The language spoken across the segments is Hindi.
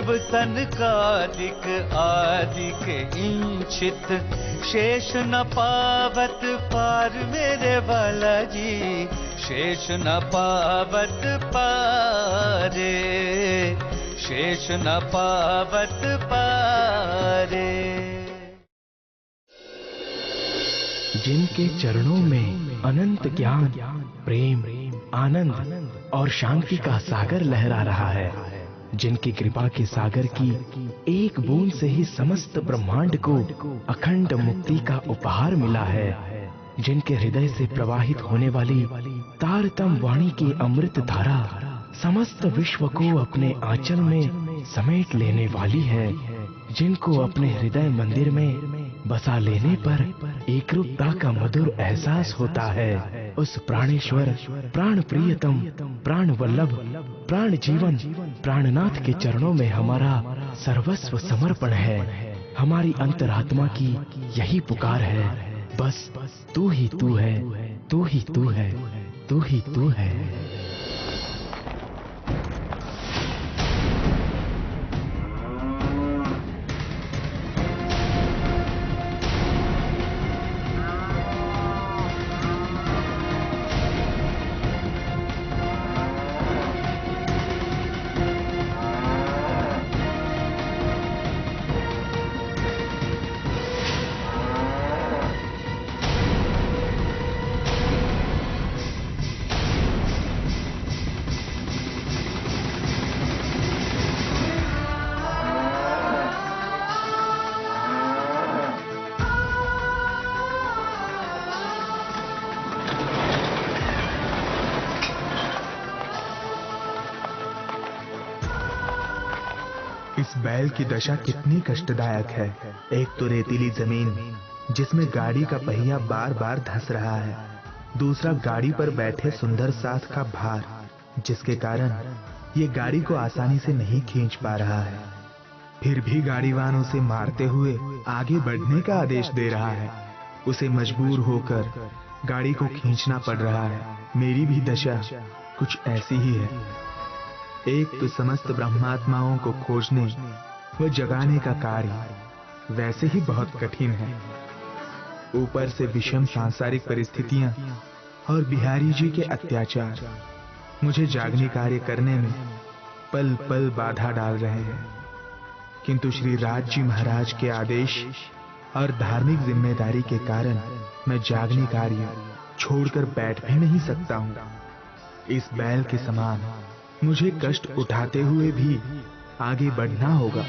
शिव सनकादिक आदिक इंचित शेष न पावत पार मेरे बालाजी, शेष न पावत पारे, शेष न पावत पारे। जिनके चरणों में अनंत ज्ञान, प्रेम, आनंद और शांति का सागर लहरा रहा है, जिनकी कृपा के सागर की एक बूंद से ही समस्त ब्रह्मांड को अखंड मुक्ति का उपहार मिला है, जिनके हृदय से प्रवाहित होने वाली तारतम वाणी की अमृत धारा समस्त विश्व को अपने आंचल में समेट लेने वाली है, जिनको अपने हृदय मंदिर में बसा लेने पर एकरूपता का मधुर एहसास होता है, उस प्राणेश्वर, प्राण प्रियतम, प्राण वल्लभ, प्राण जीवन, प्राणनाथ के चरणों में हमारा सर्वस्व समर्पण है। हमारी अंतरात्मा की यही पुकार है, बस तू ही तू है, तू ही तू है, तू ही तू है। इस बैल की दशा कितनी कष्टदायक है। एक तो रेतीली जमीन जिसमें गाड़ी का पहिया बार बार धंस रहा है, दूसरा गाड़ी पर बैठे सुंदर साथ का भार, जिसके कारण ये गाड़ी को आसानी से नहीं खींच पा रहा है। फिर भी गाड़ी वाहन उसे मारते हुए आगे बढ़ने का आदेश दे रहा है। उसे मजबूर होकर गाड़ी को खींचना पड़ रहा है। मेरी भी दशा कुछ ऐसी ही है। एक तो समस्त ब्रह्मात्माओं को खोजने व जगाने का कार्य वैसे ही बहुत कठिन है, ऊपर से विषम सांसारिक परिस्थितियां और बिहारी जी के अत्याचार मुझे जागने कार्य करने में पल पल बाधा डाल रहे हैं। किंतु श्री राज जी महाराज के आदेश और धार्मिक जिम्मेदारी के कारण मैं जागने कार्य छोड़कर बैठ भी नहीं सकता हूं। इस बैल के समान मुझे कष्ट उठाते हुए भी आगे बढ़ना होगा।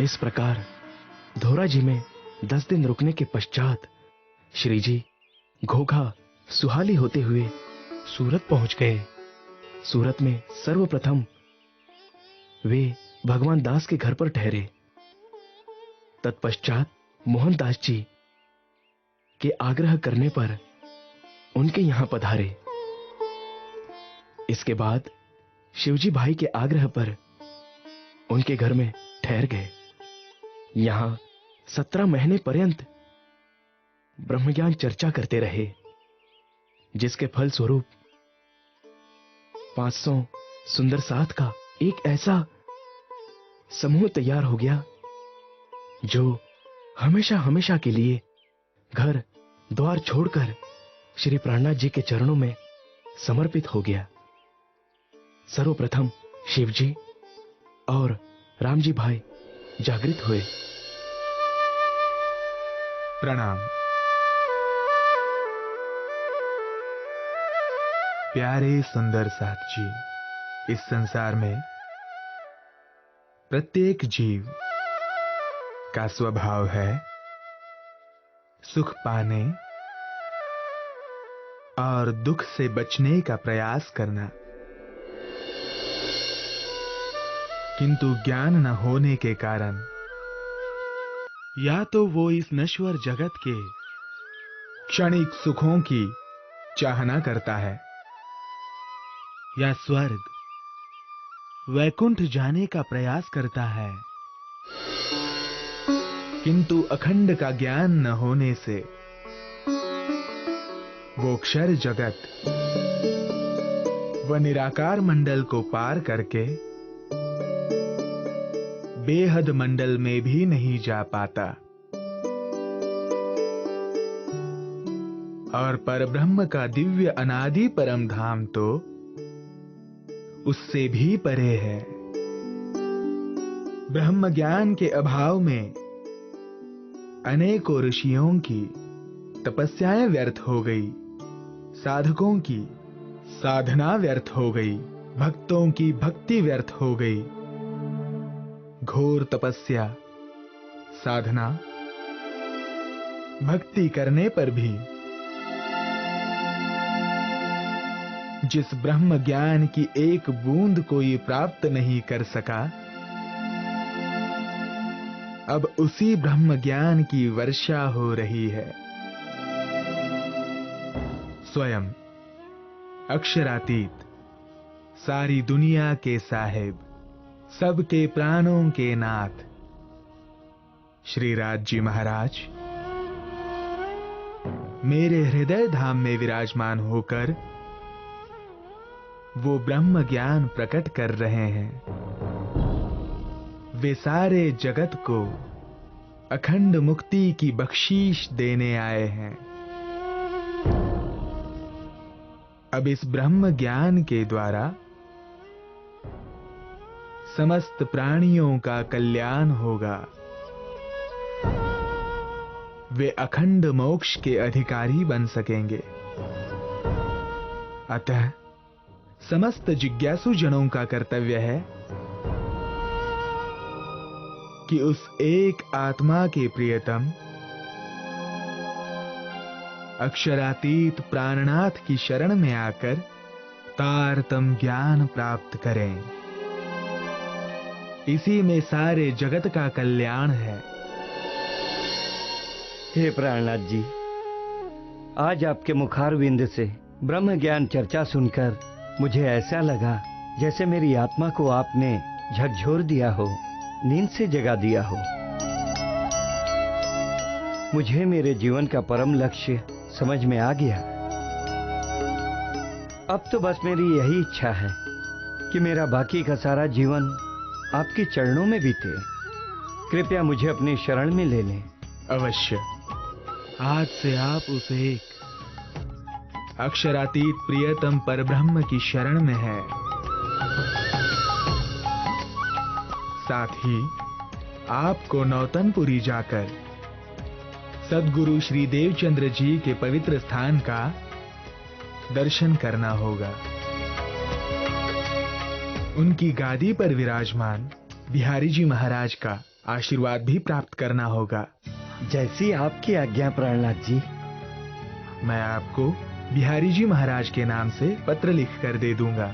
इस प्रकार धोरा जी में 10 दिन रुकने के पश्चात श्री जी घोघा सुहाली होते हुए सूरत पहुंच गए। सूरत में सर्वप्रथम वे भगवान दास के घर पर ठहरे। तत्पश्चात मोहनदास जी के आग्रह करने पर उनके यहां पधारे। इसके बाद शिवजी भाई के आग्रह पर उनके घर में ठहर गए। यहां 17 महीने पर्यंत ब्रह्मज्ञान चर्चा करते रहे, जिसके फल स्वरूप 500 सुंदर साथ का एक ऐसा समूह तैयार हो गया जो हमेशा हमेशा के लिए घर द्वार छोड़कर श्री प्राणनाथ जी के चरणों में समर्पित हो गया। सर्वप्रथम शिवजी और रामजी भाई जागृत हुए। प्रणाम। प्यारे सुंदर साथ जी, इस संसार में प्रत्येक जीव का स्वभाव है सुख पाने और दुख से बचने का प्रयास करना, किंतु ज्ञान न होने के कारण या तो वो इस नश्वर जगत के क्षणिक सुखों की चाहना करता है या स्वर्ग वैकुंठ जाने का प्रयास करता है, किंतु अखंड का ज्ञान न होने से वो क्षर जगत व निराकार मंडल को पार करके बेहद मंडल में भी नहीं जा पाता और परब्रह्म का दिव्य अनादि परम धाम तो उससे भी परे है। ब्रह्म ज्ञान के अभाव में अनेकों ऋषियों की तपस्याएं व्यर्थ हो गई, साधकों की साधना व्यर्थ हो गई, भक्तों की भक्ति व्यर्थ हो गई। घोर तपस्या, साधना, भक्ति करने पर भी जिस ब्रह्म ज्ञान की एक बूंद कोई प्राप्त नहीं कर सका, अब उसी ब्रह्म ज्ञान की वर्षा हो रही है। स्वयं अक्षरातीत, सारी दुनिया के साहिब, सबके प्राणों के नाथ श्री राज जी महाराज मेरे हृदय धाम में विराजमान होकर वो ब्रह्म ज्ञान प्रकट कर रहे हैं। वे सारे जगत को अखंड मुक्ति की बख्शीश देने आए हैं। अब इस ब्रह्म ज्ञान के द्वारा समस्त प्राणियों का कल्याण होगा। वे अखंड मोक्ष के अधिकारी बन सकेंगे। अतः समस्त जिज्ञासु जनों का कर्तव्य है कि उस एक आत्मा के प्रियतम अक्षरातीत प्राणनाथ की शरण में आकर तारतम ज्ञान प्राप्त करें। इसी में सारे जगत का कल्याण है। हे प्राणनाथ जी, आज आपके मुखारविंद से ब्रह्म ज्ञान चर्चा सुनकर मुझे ऐसा लगा जैसे मेरी आत्मा को आपने झकझोर दिया हो, नींद से जगा दिया हो। मुझे मेरे जीवन का परम लक्ष्य समझ में आ गया। अब तो बस मेरी यही इच्छा है कि मेरा बाकी का सारा जीवन आपके चरणों में बीते। कृपया मुझे अपनी शरण में ले लें। अवश्य। आज से आप उस एक अक्षरातीत प्रियतम परब्रह्म की शरण में है। साथ ही आपको नौतनपुरी जाकर सद्गुरु श्री देवचंद्र जी के पवित्र स्थान का दर्शन करना होगा। उनकी गादी पर विराजमान बिहारी जी महाराज का आशीर्वाद भी प्राप्त करना होगा। जैसी आपकी आज्ञा प्राणनाथ जी। मैं आपको बिहारी जी महाराज के नाम से पत्र लिख कर दे दूंगा,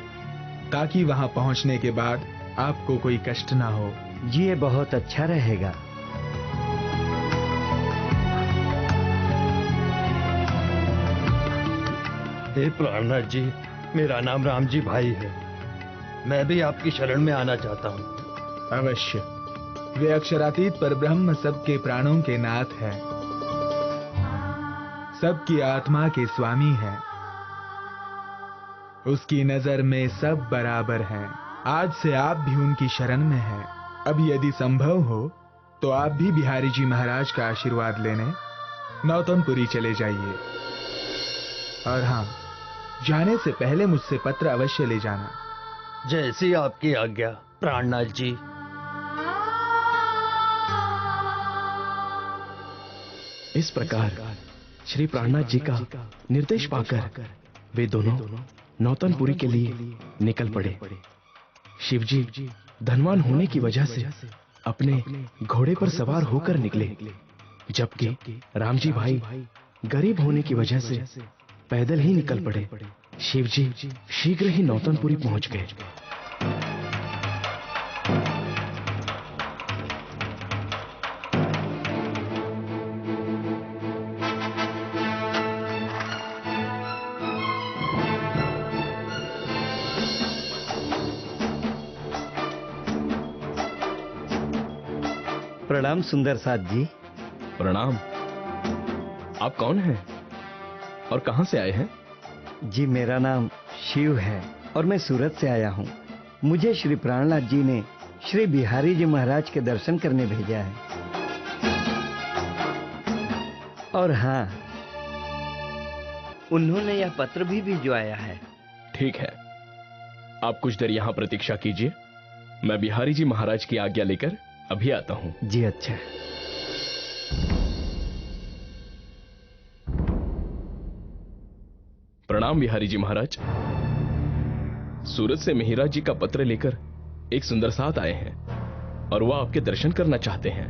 ताकि वहां पहुंचने के बाद आपको कोई कष्ट ना हो। जी, ये बहुत अच्छा रहेगा। हे प्राणनाथ जी, मेरा नाम रामजी भाई है। मैं भी आपकी शरण में आना चाहता हूँ। अवश्य। वे अक्षरातीत पर ब्रह्म सबके प्राणों के नाथ है, सबकी आत्मा के स्वामी है। उसकी नजर में सब बराबर हैं। आज से आप भी उनकी शरण में हैं। अब यदि संभव हो तो आप भी बिहारी जी महाराज का आशीर्वाद लेने नौतनपुरी चले जाइए। और हाँ, जाने से पहले मुझसे पत्र अवश्य ले जाना। जैसी आपकी आज्ञा प्राणनाथ जी। इस प्रकार श्री प्राणनाथ जी का निर्देश पाकर वे दोनों नौतनपुरी के लिए निकल पड़े। शिवजी धनवान होने की वजह से अपने घोड़े पर सवार होकर निकले, जबकि रामजी भाई गरीब होने की वजह से पैदल ही निकल पड़े। शिवजी शीघ्र ही नौतनपुरी पहुंच गए। प्रणाम सुंदर साथ जी। प्रणाम। आप कौन हैं और कहां से आए हैं? जी, मेरा नाम शिव है और मैं सूरत से आया हूँ। मुझे श्री प्राणनाथ जी ने श्री बिहारी जी महाराज के दर्शन करने भेजा है। और हाँ, उन्होंने यह पत्र भी भिजवाया है। ठीक है, आप कुछ देर यहां प्रतीक्षा कीजिए। मैं बिहारी जी महाराज की आज्ञा लेकर अभी आता हूं। जी अच्छा। प्रणाम बिहारी जी महाराज। सूरत से मिहिरा जी का पत्र लेकर एक सुंदर साथ आए हैं और वह आपके दर्शन करना चाहते हैं।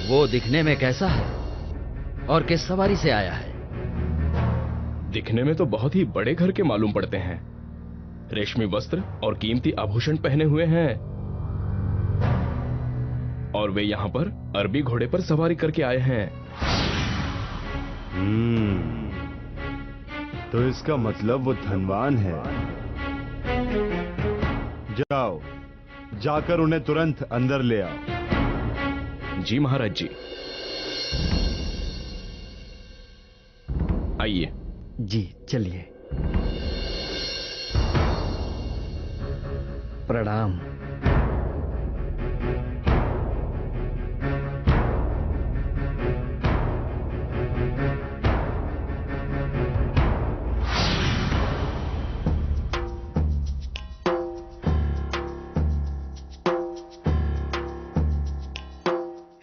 वो दिखने में कैसा है और किस सवारी से आया है? दिखने में तो बहुत ही बड़े घर के मालूम पड़ते हैं। रेशमी वस्त्र और कीमती आभूषण पहने हुए हैं और वे यहाँ पर अरबी घोड़े पर सवारी करके आए हैं। तो इसका मतलब वो धनवान है। जाओ, जाकर उन्हें तुरंत अंदर ले आओ। जी महाराज जी। आइए। जी चलिए। प्रणाम।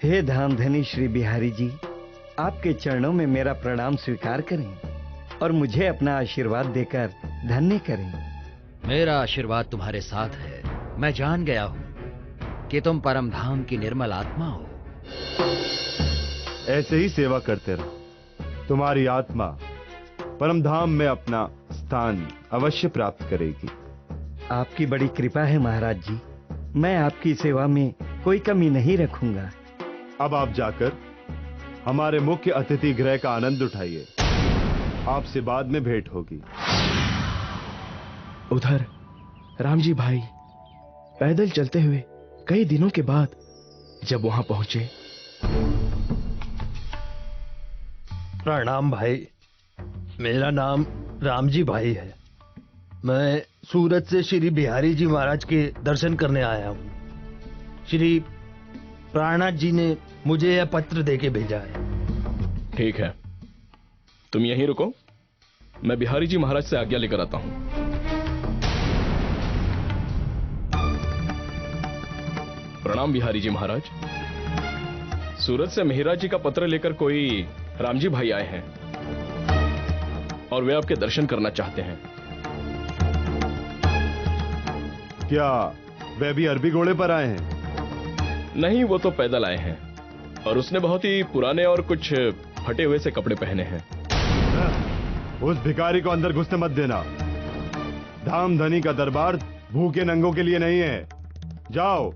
हे धामधनी श्री बिहारी जी, आपके चरणों में मेरा प्रणाम स्वीकार करें और मुझे अपना आशीर्वाद देकर धन्य करें। मेरा आशीर्वाद तुम्हारे साथ है। मैं जान गया हूं कि तुम परम धाम की निर्मल आत्मा हो। ऐसे ही सेवा करते रहो। तुम्हारी आत्मा परम धाम में अपना स्थान अवश्य प्राप्त करेगी। आपकी बड़ी कृपा है महाराज जी। मैं आपकी सेवा में कोई कमी नहीं रखूंगा। अब आप जाकर हमारे मुख्य अतिथि गृह का आनंद उठाइए। आपसे बाद में भेंट होगी। उधर रामजी भाई पैदल चलते हुए कई दिनों के बाद जब वहां पहुंचे। प्रणाम भाई, मेरा नाम रामजी भाई है। मैं सूरत से श्री बिहारी जी महाराज के दर्शन करने आया हूँ। श्री प्राणनाथ जी ने मुझे यह पत्र देके भेजा है। ठीक है, तुम यहीं रुको, मैं बिहारी जी महाराज से आज्ञा लेकर आता हूं। प्रणाम बिहारी जी महाराज। सूरत से मिहिरा जी का पत्र लेकर कोई रामजी भाई आए हैं और वे आपके दर्शन करना चाहते हैं। क्या वे भी अरबी घोड़े पर आए हैं? नहीं, वो तो पैदल आए हैं और उसने बहुत ही पुराने और कुछ फटे हुए से कपड़े पहने हैं। उस भिखारी को अंदर घुसने मत देना। धाम धनी का दरबार भूखे नंगों के लिए नहीं है। जाओ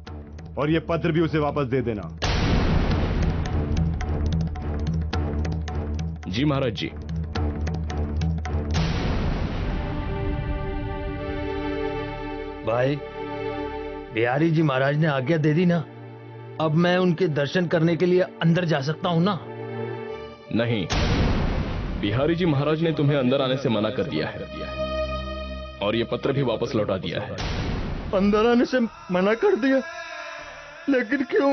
और ये पत्र भी उसे वापस दे देना। जी महाराज जी। भाई, बिहारी जी महाराज ने आज्ञा दे दी ना, अब मैं उनके दर्शन करने के लिए अंदर जा सकता हूँ ना? नहीं, बिहारी जी महाराज ने तुम्हें अंदर आने से मना कर दिया है और ये पत्र भी वापस लौटा दिया है। अंदर आने से मना कर दिया? लेकिन क्यों?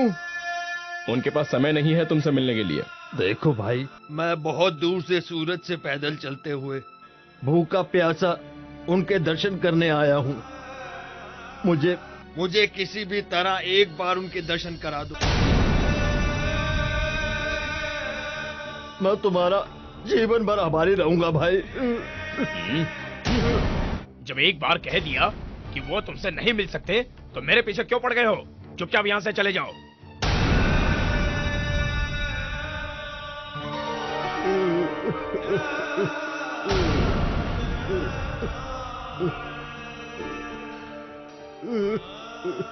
उनके पास समय नहीं है तुमसे मिलने के लिए। देखो भाई, मैं बहुत दूर से सूरत से पैदल चलते हुए भूखा प्यासा उनके दर्शन करने आया हूँ। मुझे किसी भी तरह एक बार उनके दर्शन करा दो। मैं तुम्हारा जीवन भर आभारी रहूंगा भाई। जब एक बार कह दिया कि वो तुमसे नहीं मिल सकते तो मेरे पीछे क्यों पड़ गए हो? चुपचाप यहां से चले जाओ।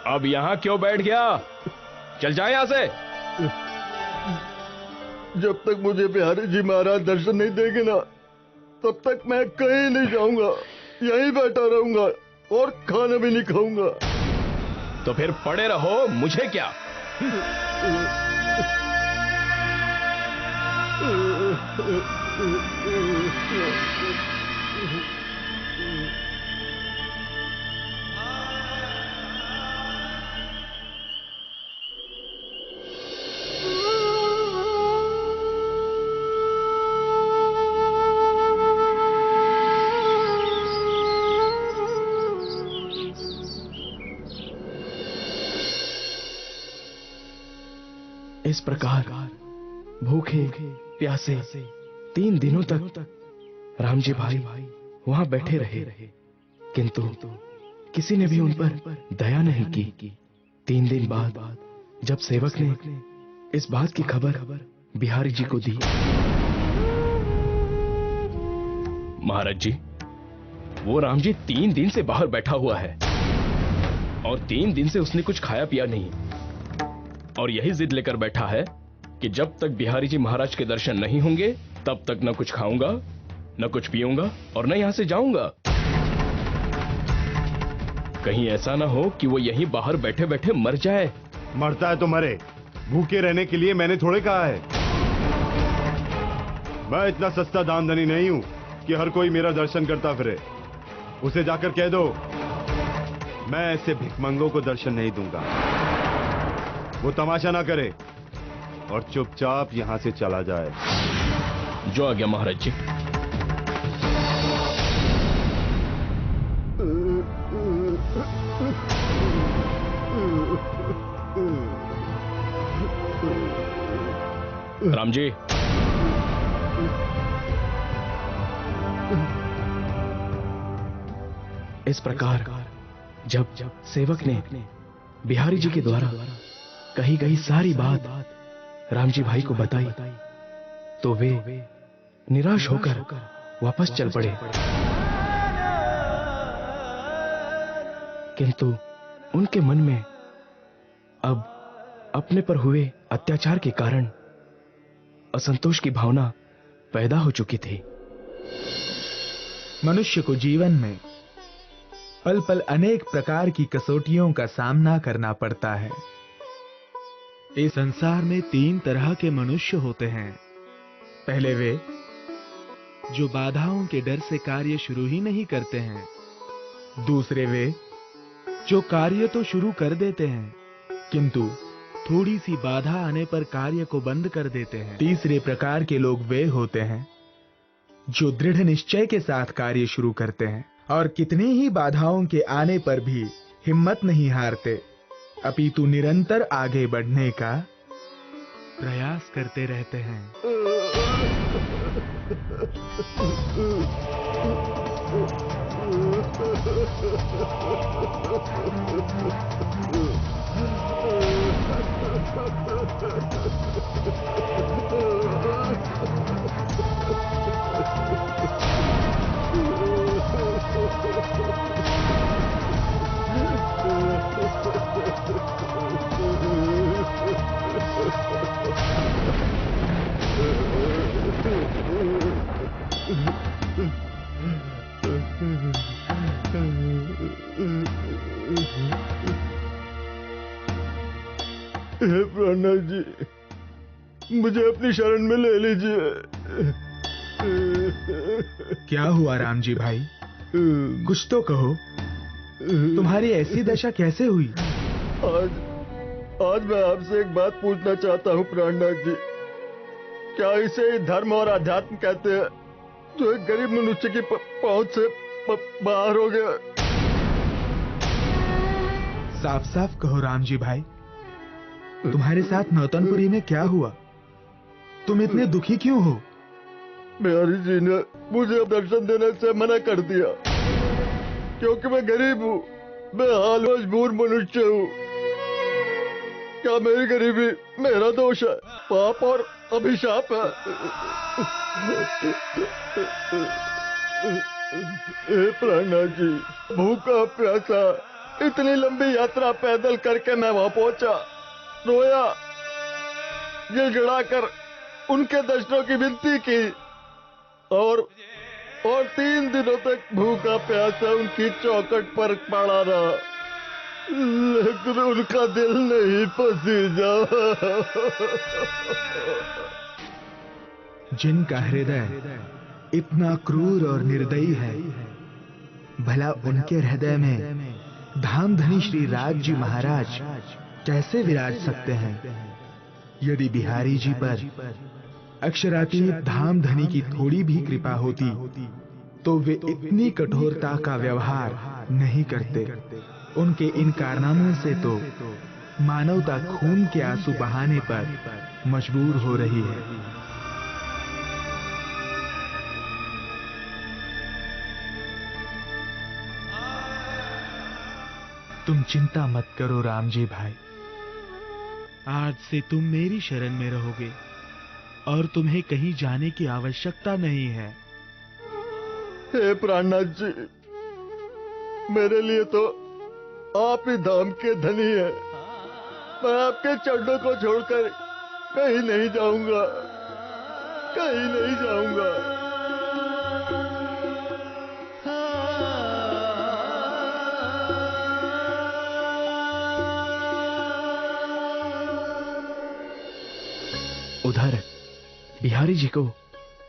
अब यहाँ क्यों बैठ गया? चल जाए यहाँ से। जब तक मुझे बिहारी जी महाराज दर्शन नहीं देंगे ना, तब तक मैं कहीं नहीं जाऊंगा। यहीं बैठा रहूंगा और खाना भी नहीं खाऊंगा। तो फिर पड़े रहो, मुझे क्या। इस प्रकार भूखे प्यासे 3 दिनों तक रामजी भाई वहां बैठे रहे, किंतु किसी ने भी उन पर दया नहीं की। 3 दिन बाद जब सेवक ने इस बात की खबर बिहारी जी को दी। महाराज जी, वो राम जी 3 दिन से बाहर बैठा हुआ है और 3 दिन से उसने कुछ खाया पिया नहीं और यही जिद लेकर बैठा है कि जब तक बिहारी जी महाराज के दर्शन नहीं होंगे तब तक न कुछ खाऊंगा, न कुछ पीऊंगा और न यहां से जाऊंगा। कहीं ऐसा ना हो कि वो यहीं बाहर बैठे बैठे मर जाए। मरता है तो मरे, भूखे रहने के लिए मैंने थोड़े कहा है। मैं इतना सस्ता दामधनी नहीं हूं कि हर कोई मेरा दर्शन करता फिरे। उसे जाकर कह दो मैं ऐसे भिखमंगों को दर्शन नहीं दूंगा। वो तमाशा ना करे और चुपचाप यहां से चला जाए। जो आ गया महाराज जी। राम जी, इस प्रकार जब सेवक ने बिहारी जी के द्वारा कही गई सारी बात रामजी भाई को बताई तो वे निराश होकर वापस चल पड़े। किंतु उनके मन में अब अपने पर हुए अत्याचार के कारण असंतोष की भावना पैदा हो चुकी थी। मनुष्य को जीवन में पल पल अनेक प्रकार की कसौटियों का सामना करना पड़ता है। इस संसार में 3 तरह के मनुष्य होते हैं। पहले वे जो बाधाओं के डर से कार्य शुरू ही नहीं करते हैं। दूसरे वे जो कार्य तो शुरू कर देते हैं किंतु थोड़ी सी बाधा आने पर कार्य को बंद कर देते हैं। तीसरे प्रकार के लोग वे होते हैं जो दृढ़ निश्चय के साथ कार्य शुरू करते हैं और कितनी ही बाधाओं के आने पर भी हिम्मत नहीं हारते, अपितु निरंतर आगे बढ़ने का प्रयास करते रहते हैं। हे प्राणनाथ जी, मुझे अपनी शरण में ले लीजिए। क्या हुआ राम जी भाई, कुछ तो कहो। तुम्हारी ऐसी दशा कैसे हुई? आज मैं आपसे एक बात पूछना चाहता हूँ प्राणनाथ जी। क्या इसे धर्म और अध्यात्म कहते हैं जो एक गरीब मनुष्य की पहुंच से बाहर हो गया? साफ साफ कहो राम जी भाई, तुम्हारे साथ नौतनपुरी में क्या हुआ? तुम इतने दुखी क्यों हो? बिहारी जी ने मुझे दर्शन देने से मना कर दिया क्योंकि मैं गरीब हूँ, बेहाल मजबूर मनुष्य हूँ। क्या मेरी गरीबी मेरा दोष है, पाप और अभिशाप है? हे प्राणनाथ जी, भूखा प्यासा इतनी लंबी यात्रा पैदल करके मैं वहां पहुंचा, रोया, गिड़गिड़ा कर उनके दर्शनों की विनती की और 3 दिनों तक भूखा प्यासा उनकी चौखट पर पड़ा रहा, लेकिन उनका दिल नहीं पसीजा। जिनका हृदय इतना क्रूर और निर्दयी है, भला उनके हृदय में धामधनी श्री राज जी महाराज कैसे विराज सकते हैं? यदि बिहारी जी पर अक्षरातीत धामधनी की थोड़ी भी कृपा होती तो वे इतनी कठोरता का व्यवहार नहीं करते। उनके इन कारनामों से तो मानवता खून के आंसू बहाने पर मजबूर हो रही है। तुम चिंता मत करो राम जी भाई, आज से तुम मेरी शरण में रहोगे और तुम्हें कहीं जाने की आवश्यकता नहीं है। हे प्राणनाथ जी, मेरे लिए तो आप ही धाम के धनी है। मैं आपके चरणों को छोड़कर कहीं नहीं जाऊंगा, कहीं नहीं जाऊंगा। उधर बिहारी जी को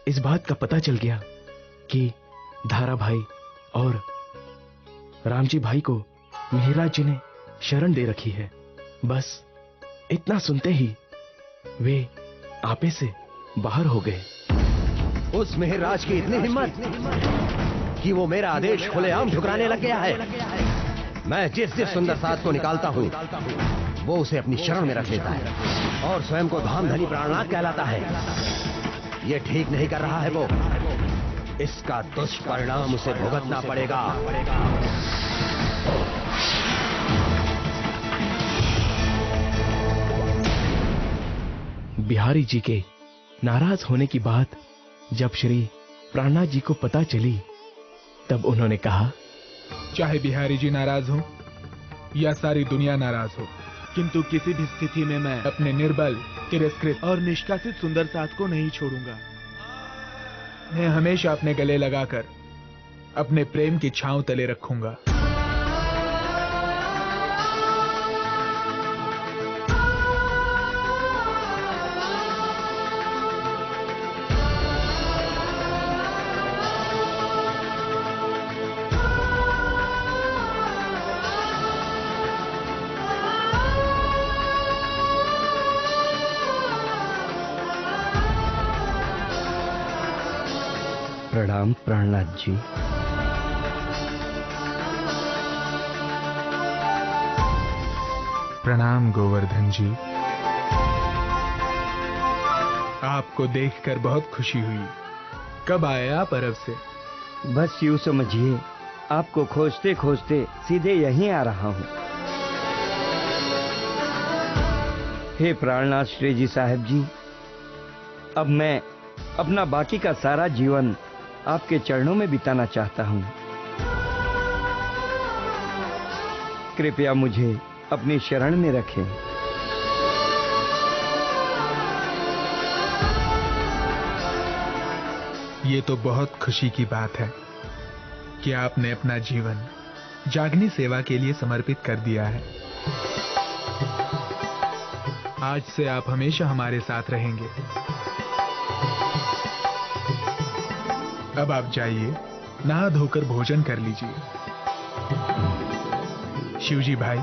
इस बात का पता चल गया कि धारा भाई और रामजी भाई को मेहराज जी ने शरण दे रखी है। बस इतना सुनते ही वे आपे से बाहर हो गए। उस मेहराज की इतनी हिम्मत कि वो मेरा आदेश खुलेआम ठुकराने लग गया है। मैं जिस सुंदर साथ को निकालता हूँ वो उसे अपनी शरण में रख लेता है और स्वयं को धामधनी प्राणनाथ कहलाता है। ये ठीक नहीं कर रहा है वो, इसका दुष्परिणाम उसे भुगतना पड़ेगा। बिहारी जी के नाराज होने की बात जब श्री प्राणनाथ जी को पता चली तब उन्होंने कहा, चाहे बिहारी जी नाराज हो या सारी दुनिया नाराज हो, किंतु किसी भी स्थिति में मैं अपने निर्बल, तिरस्कृत और निष्कासित सुंदर साथ को नहीं छोड़ूंगा। मैं हमेशा अपने गले लगाकर अपने प्रेम की छांव तले रखूंगा। प्रणाम प्राणनाथ जी। प्रणाम गोवर्धन जी। आपको देखकर बहुत खुशी हुई। कब आए आप अरब से? बस यूं समझिए आपको खोजते खोजते सीधे यहीं आ रहा हूं। हे प्राणनाथ श्री जी साहब जी, अब मैं अपना बाकी का सारा जीवन आपके चरणों में बिताना चाहता हूं। कृपया मुझे अपनी शरण में रखें। ये तो बहुत खुशी की बात है कि आपने अपना जीवन जागनी सेवा के लिए समर्पित कर दिया है। आज से आप हमेशा हमारे साथ रहेंगे। अब आप जाइए, नहा धोकर भोजन कर लीजिए। शिवजी भाई,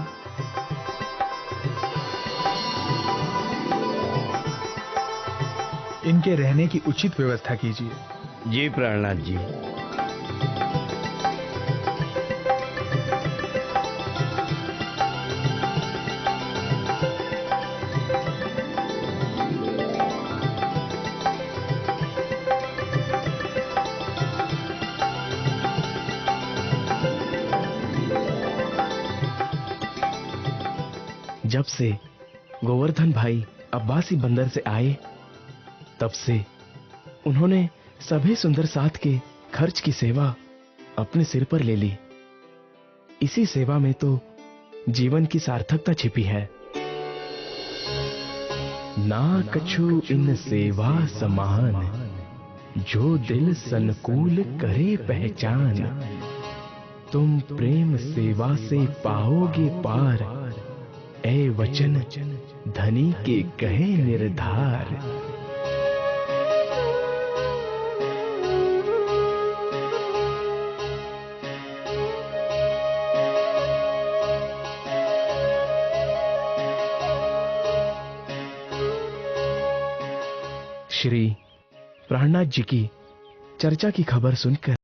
इनके रहने की उचित व्यवस्था कीजिए। जी प्राणनाथ जी। जब से गोवर्धन भाई अब्बासी बंदर से आए, तब से उन्होंने सभी सुंदर साथ के खर्च की सेवा अपने सिर पर ले ली। इसी सेवा में तो जीवन की सार्थकता छिपी है। ना कछु इन सेवा समान, जो दिल संकुल करे पहचान। तुम प्रेम सेवा से पाओगे पार, ए वचन धनी के कहे निर्धार। श्री प्राणनाथ जी की चर्चा की खबर सुनकर